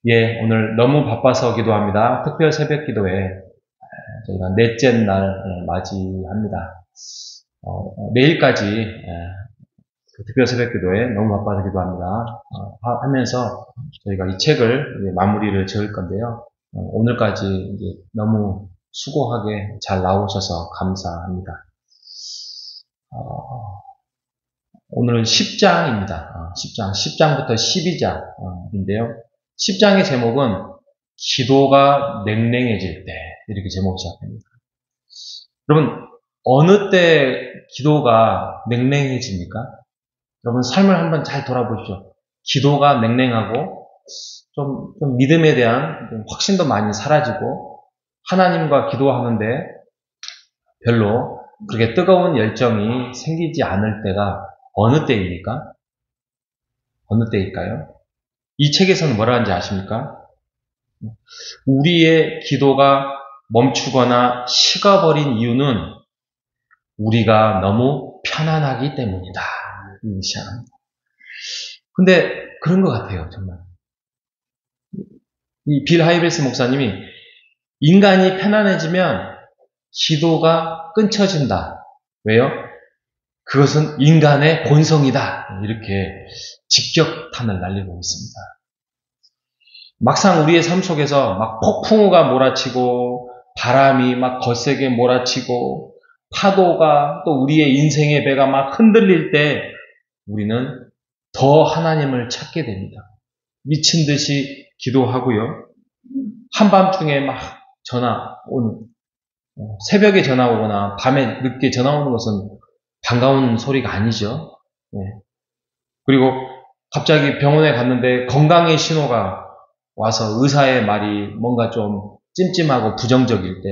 예, 오늘 너무 바빠서 기도합니다. 특별 새벽 기도회 저희가 넷째 날 맞이합니다. 내일까지 그 특별 새벽 기도회 너무 바빠서 기도합니다. 하면서 저희가 이 책을 이제 마무리를 지을 건데요. 오늘까지 이제 너무 수고하게 잘 나오셔서 감사합니다. 오늘은 10장입니다. 10장부터 12장인데요. 10장의 제목은 기도가 냉랭해질 때, 이렇게 제목이 시작됩니다. 여러분, 어느 때 기도가 냉랭해집니까? 여러분, 삶을 한번 잘 돌아보십시오. 기도가 냉랭하고 좀 믿음에 대한 확신도 많이 사라지고 하나님과 기도하는데 별로 그렇게 뜨거운 열정이 생기지 않을 때가 어느 때입니까? 어느 때일까요? 이 책에서는 뭐라 하는지 아십니까? 우리의 기도가 멈추거나 식어버린 이유는 우리가 너무 편안하기 때문이다. 근데 그런 것 같아요, 정말. 이 빌 하이벨스 목사님이 인간이 편안해지면 기도가 끊쳐진다. 왜요? 그것은 인간의 본성이다. 이렇게 직격탄을 날리고 있습니다. 막상 우리의 삶 속에서 막 폭풍우가 몰아치고 바람이 막 거세게 몰아치고 파도가 또 우리의 인생의 배가 막 흔들릴 때 우리는 더 하나님을 찾게 됩니다. 미친 듯이 기도하고요. 한밤중에 막 전화 오는, 새벽에 전화 오거나 밤에 늦게 전화 오는 것은 반가운 소리가 아니죠. 그리고 갑자기 병원에 갔는데 건강의 신호가 와서 의사의 말이 뭔가 좀 찜찜하고 부정적일 때,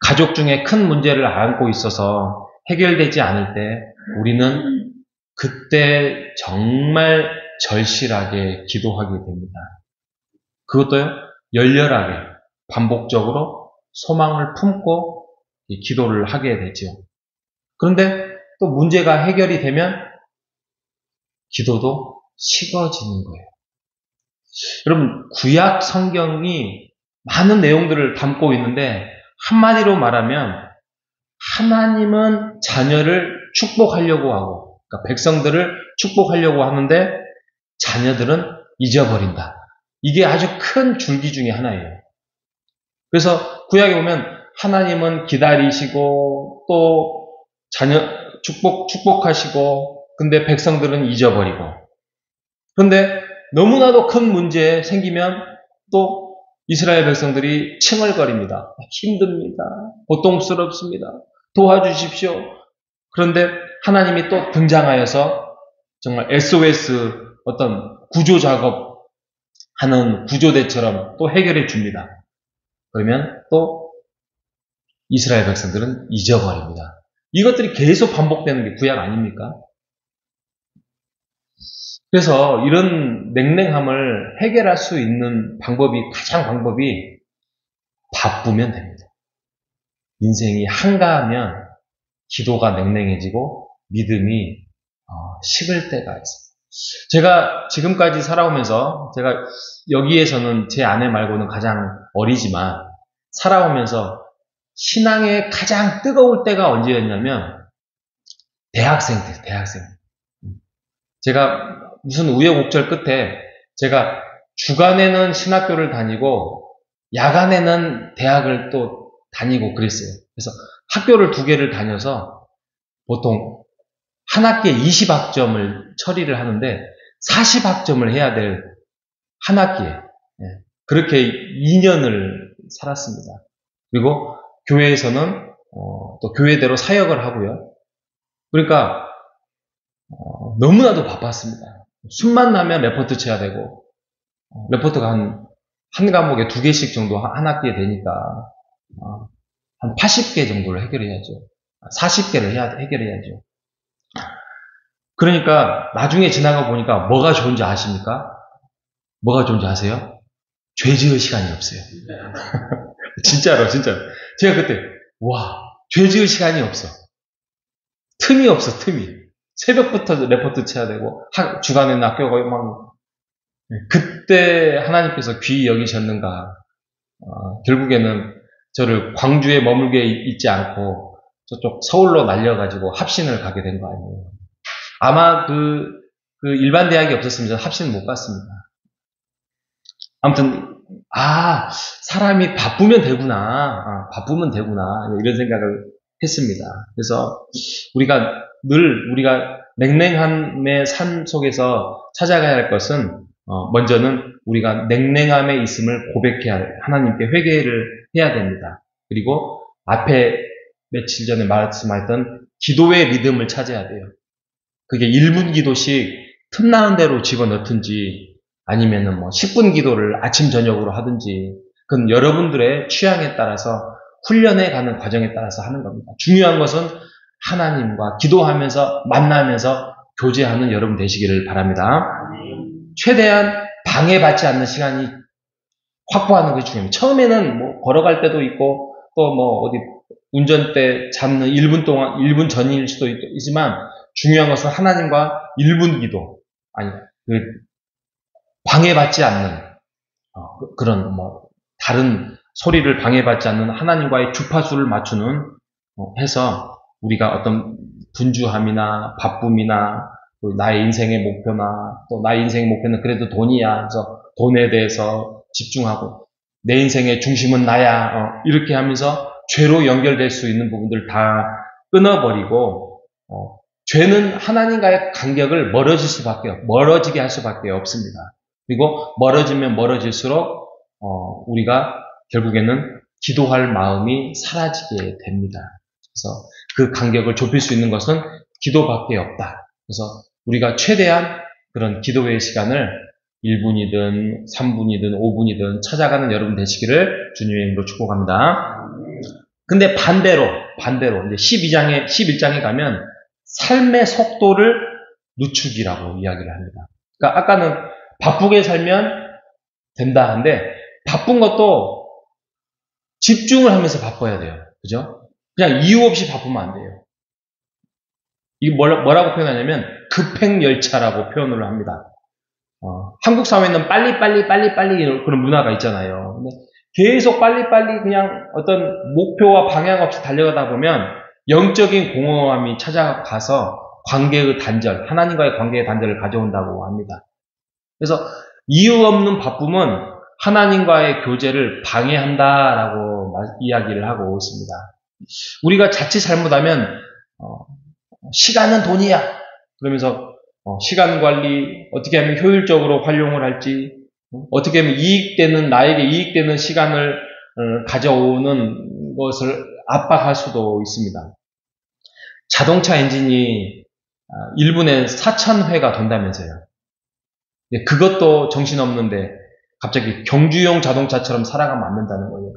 가족 중에 큰 문제를 안고 있어서 해결되지 않을 때 우리는 그때 정말 절실하게 기도하게 됩니다. 그것도요, 열렬하게 반복적으로 소망을 품고 기도를 하게 되죠. 그런데 또 문제가 해결이 되면 기도도 식어지는 거예요. 여러분, 구약 성경이 많은 내용들을 담고 있는데 한마디로 말하면 하나님은 자녀를 축복하려고 하고, 그러니까 백성들을 축복하려고 하는데 자녀들은 잊어버린다. 이게 아주 큰 줄기 중에 하나예요. 그래서 구약에 보면 하나님은 기다리시고 또 자녀 축복하시고, 근데 백성들은 잊어버리고, 그런데 너무나도 큰 문제 생기면 또 이스라엘 백성들이 칭얼거립니다. 힘듭니다. 고통스럽습니다. 도와주십시오. 그런데 하나님이 또 등장하여서 정말 SOS 어떤 구조 작업 하는 구조대처럼 또 해결해 줍니다. 그러면 또 이스라엘 백성들은 잊어버립니다. 이것들이 계속 반복되는 게 구약 아닙니까? 그래서 이런 냉랭함을 해결할 수 있는 가장 방법이 바쁘면 됩니다. 인생이 한가하면 기도가 냉랭해지고 믿음이 식을 때가 있습니다. 제가 지금까지 살아오면서, 제가 여기에서는 제 아내 말고는 가장 어리지만 살아오면서 신앙의 가장 뜨거울 때가 언제였냐면 대학생 때, 대학생. 제가 무슨 우여곡절 끝에 제가 주간에는 신학교를 다니고 야간에는 대학을 또 다니고 그랬어요. 그래서 학교를 2개를 다녀서 보통 한 학기에 20학점을 처리를 하는데 40학점을 해야 될 한 학기에, 그렇게 2년을 살았습니다. 그리고 교회에서는 또 교회대로 사역을 하고요. 그러니까 너무나도 바빴습니다. 숨만 나면 레포트 쳐야 되고, 레포트가 한 과목에 2개씩 정도 한 학기에 되니까 한 80개 정도를 해결해야죠. 40개를 해결해야죠. 그러니까 나중에 지나가 보니까 뭐가 좋은지 아십니까? 뭐가 좋은지 아세요? 죄 지을 시간이 없어요. 진짜로. 제가 그때 죄 지을 시간이 없어. 틈이 없어, 틈이. 새벽부터 레포트 쳐야 되고, 주간에는 학교가 막 그때 하나님께서 귀히 여기셨는가? 결국에는 저를 광주에 머물게 있지 않고 저쪽 서울로 날려가지고 합신을 가게 된 거 아니에요. 아마 그 일반 대학이 없었으면 저는 합신 못 갔습니다. 아무튼, 사람이 바쁘면 되구나. 바쁘면 되구나. 이런 생각을 했습니다. 그래서 우리가 냉랭함의 삶 속에서 찾아가야 할 것은, 먼저는 우리가 냉랭함에 있음을 고백해야, 하나님께 회개를 해야 됩니다. 그리고 앞에 며칠 전에 말씀하셨던 기도의 리듬을 찾아야 돼요. 그게 1분 기도씩 틈나는 대로 집어넣든지, 아니면은 10분 기도를 아침 저녁으로 하든지, 그건 여러분들의 취향에 따라서 훈련해 가는 과정에 따라서 하는 겁니다. 중요한 것은 하나님과 기도하면서 만나면서 교제하는 여러분 되시기를 바랍니다. 최대한 방해받지 않는 시간이 확보하는 것이 중요합니다. 처음에는 걸어갈 때도 있고 또 어디 운전대 잡는 1분 동안 1분 전일 수도 있지만 중요한 것은 하나님과 1분 기도, 방해받지 않는 그런 다른 소리를 방해받지 않는 하나님과의 주파수를 맞추는 해서 우리가 어떤 분주함이나 바쁨이나 또 나의 인생의 목표나 또 나의 인생의 목표는 그래도 돈이야. 그래서 돈에 대해서 집중하고 내 인생의 중심은 나야. 이렇게 하면서 죄로 연결될 수 있는 부분들 다 끊어버리고 죄는 하나님과의 간격을 멀어지게 할 수밖에 없습니다. 그리고 멀어지면 멀어질수록 우리가 결국에는 기도할 마음이 사라지게 됩니다. 그래서 그 간격을 좁힐 수 있는 것은 기도밖에 없다. 그래서 우리가 최대한 그런 기도의 시간을 1분이든 3분이든 5분이든 찾아가는 여러분 되시기를 주님의 이름으로 축복합니다. 근데 반대로 이제 11장에 가면 삶의 속도를 늦추기라고 이야기를 합니다. 그러니까 아까는 바쁘게 살면 된다 한데 바쁜 것도 집중을 하면서 바빠야 돼요. 그죠? 그냥 이유 없이 바쁘면 안 돼요. 이게 뭐라고 표현하냐면 급행열차라고 표현을 합니다. 한국 사회는 빨리 그런 문화가 있잖아요. 근데 계속 빨리 그냥 어떤 목표와 방향 없이 달려가다 보면 영적인 공허함이 찾아가서 하나님과의 관계의 단절을 가져온다고 합니다. 그래서 이유 없는 바쁨은 하나님과의 교제를 방해한다라고 이야기를 하고 있습니다. 우리가 자칫 잘못하면 시간은 돈이야. 그러면서 시간 관리 어떻게 하면 효율적으로 활용을 할지, 어떻게 하면 나에게 이익되는 시간을 가져오는 것을 압박할 수도 있습니다. 자동차 엔진이 1분에 4,000회가 돈다면서요. 그것도 정신없는데 갑자기 경주용 자동차처럼 살아가면 안 된다는 거예요.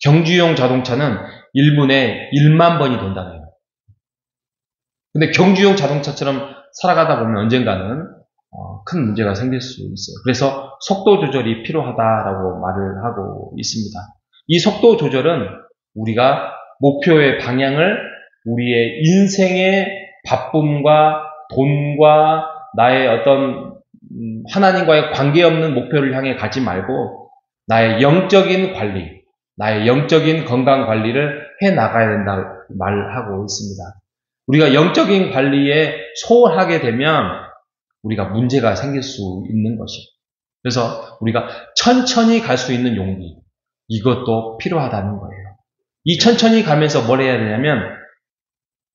경주용 자동차는 1분에 1만 번이 돈다네요. 근데 경주용 자동차처럼 살아가다 보면 언젠가는 큰 문제가 생길 수 있어요. 그래서 속도 조절이 필요하다라고 말을 하고 있습니다. 이 속도 조절은 우리가 목표의 방향을 우리의 인생의 바쁨과 돈과 나의 어떤 하나님과의 관계없는 목표를 향해 가지 말고 나의 영적인 관리, 나의 영적인 건강 관리를 해 나가야 된다고 말하고 있습니다. 우리가 영적인 관리에 소홀하게 되면 우리가 문제가 생길 수 있는 것이에요. 그래서 우리가 천천히 갈 수 있는 용기, 이것도 필요하다는 거예요. 이 천천히 가면서 뭘 해야 되냐면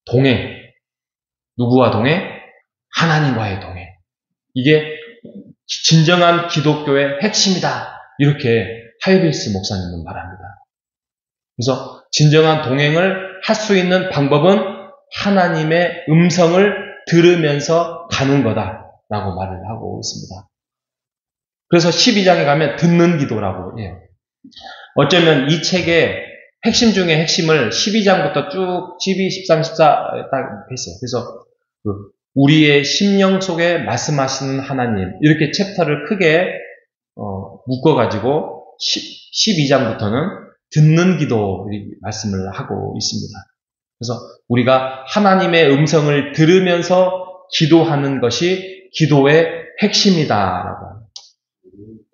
동행, 누구와 동행? 하나님과의 동행. 이게 진정한 기독교의 핵심이다. 이렇게 하이빌스 목사님은 말합니다. 그래서 진정한 동행을 할 수 있는 방법은 하나님의 음성을 들으면서 가는 거다라고 말을 하고 있습니다. 그래서 12장에 가면 듣는 기도라고 해요. 어쩌면 이 책의 핵심 중에 핵심을 12장부터 쭉 12, 13, 14 딱 했어요. 그래서 우리의 심령 속에 말씀하시는 하나님, 이렇게 챕터를 크게 묶어가지고 12장부터는 듣는 기도 말씀을 하고 있습니다. 그래서 우리가 하나님의 음성을 들으면서 기도하는 것이 기도의 핵심이다라고 합니다.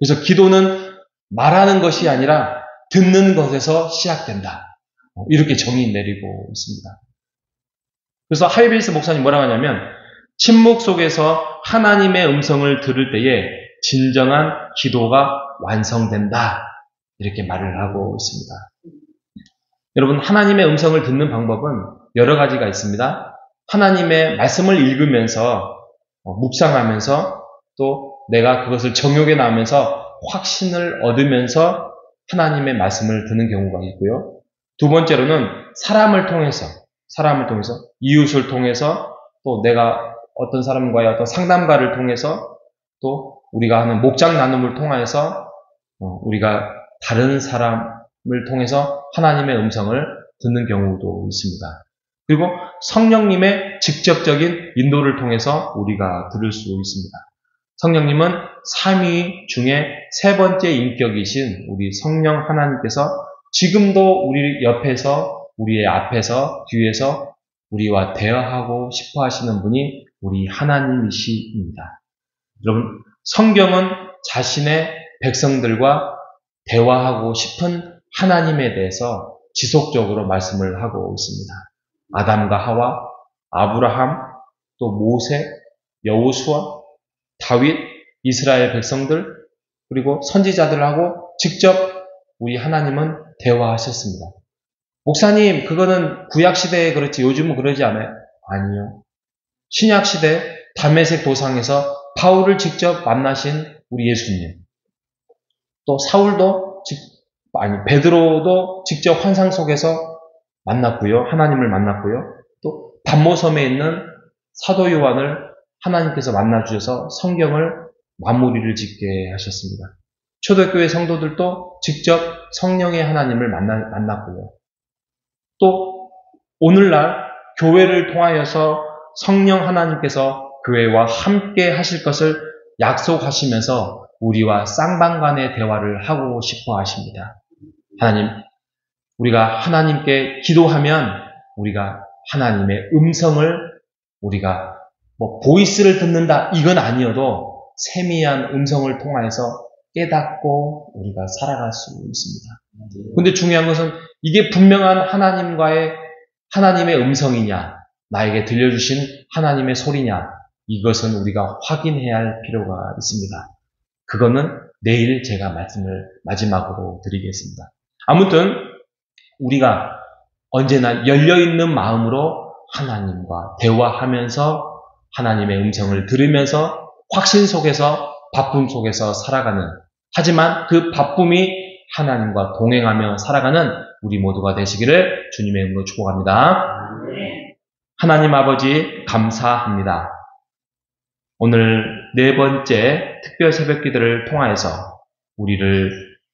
그래서 기도는 말하는 것이 아니라 듣는 것에서 시작된다. 이렇게 정의 내리고 있습니다. 그래서 하이베이스 목사님 뭐라고 하냐면 침묵 속에서 하나님의 음성을 들을 때에 진정한 기도가 완성된다. 이렇게 말을 하고 있습니다. 여러분, 하나님의 음성을 듣는 방법은 여러 가지가 있습니다. 하나님의 말씀을 읽으면서 묵상하면서 또 내가 그것을 정욕에 나오면서 확신을 얻으면서 하나님의 말씀을 듣는 경우가 있고요. 두 번째로는 사람을 통해서 이웃을 통해서 또 내가 어떤 사람과의 어떤 상담가를 통해서 또 우리가 하는 목장 나눔을 통해서 우리가 다른 사람을 통해서 하나님의 음성을 듣는 경우도 있습니다. 그리고 성령님의 직접적인 인도를 통해서 우리가 들을 수 있습니다. 성령님은 삼위 중에 세 번째 인격이신 우리 성령 하나님께서 지금도 우리 옆에서, 우리의 앞에서, 뒤에서 우리와 대화하고 싶어 하시는 분이 우리 하나님이십니다. 여러분, 성경은 자신의 백성들과 대화하고 싶은 하나님에 대해서 지속적으로 말씀을 하고 있습니다. 아담과 하와, 아브라함, 또 모세, 여호수아, 다윗, 이스라엘 백성들, 그리고 선지자들하고 직접 우리 하나님은 대화하셨습니다. 목사님, 그거는 구약시대에 그렇지 요즘은 그러지 않아요? 아니요. 신약시대 다메섹 도상에서 바울을 직접 만나신 우리 예수님, 또 사울도 베드로도 직접 환상 속에서 만났고요. 하나님을 만났고요. 또 반모섬에 있는 사도 요한을 하나님께서 만나주셔서 성경을 마무리를 짓게 하셨습니다. 초대교회 성도들도 직접 성령의 하나님을 만났고요. 또 오늘날 교회를 통하여서 성령 하나님께서 교회와 함께 하실 것을 약속하시면서 우리와 쌍방간의 대화를 하고 싶어 하십니다. 하나님, 우리가 하나님께 기도하면 우리가 하나님의 음성을 우리가 보이스를 듣는다 이건 아니어도 세미한 음성을 통하여서 깨닫고 우리가 살아갈 수 있습니다. 그런데 중요한 것은 이게 분명한 하나님의 음성이냐, 나에게 들려주신 하나님의 소리냐, 이것은 우리가 확인해야 할 필요가 있습니다. 그거는 내일 제가 말씀을 마지막으로 드리겠습니다. 아무튼 우리가 언제나 열려있는 마음으로 하나님과 대화하면서 하나님의 음성을 들으면서 확신 속에서 바쁨 속에서 살아가는, 하지만 그 바쁨이 하나님과 동행하며 살아가는 우리 모두가 되시기를 주님의 이름으로 축복합니다. 하나님 아버지 감사합니다. 오늘 네 번째 특별 새벽기도를 통하여서 우리를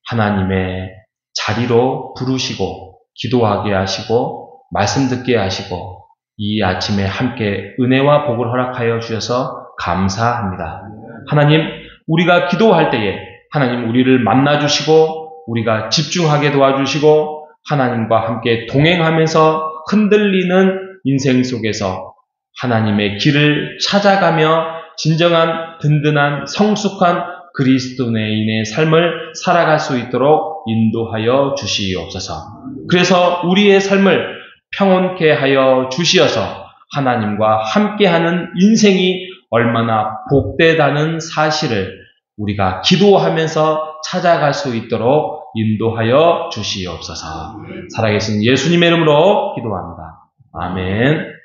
하나님의 자리로 부르시고 기도하게 하시고 말씀 듣게 하시고 이 아침에 함께 은혜와 복을 허락하여 주셔서 감사합니다. 하나님, 우리가 기도할 때에 하나님 우리를 만나주시고 우리가 집중하게 도와주시고 하나님과 함께 동행하면서 흔들리는 인생 속에서 하나님의 길을 찾아가며 진정한 든든한 성숙한 그리스도인의 삶을 살아갈 수 있도록 인도하여 주시옵소서. 그래서 우리의 삶을 평온케 하여 주시어서 하나님과 함께하는 인생이 얼마나 복되다는 사실을 우리가 기도하면서 찾아갈 수 있도록 인도하여 주시옵소서. 살아계신 예수님의 이름으로 기도합니다. 아멘.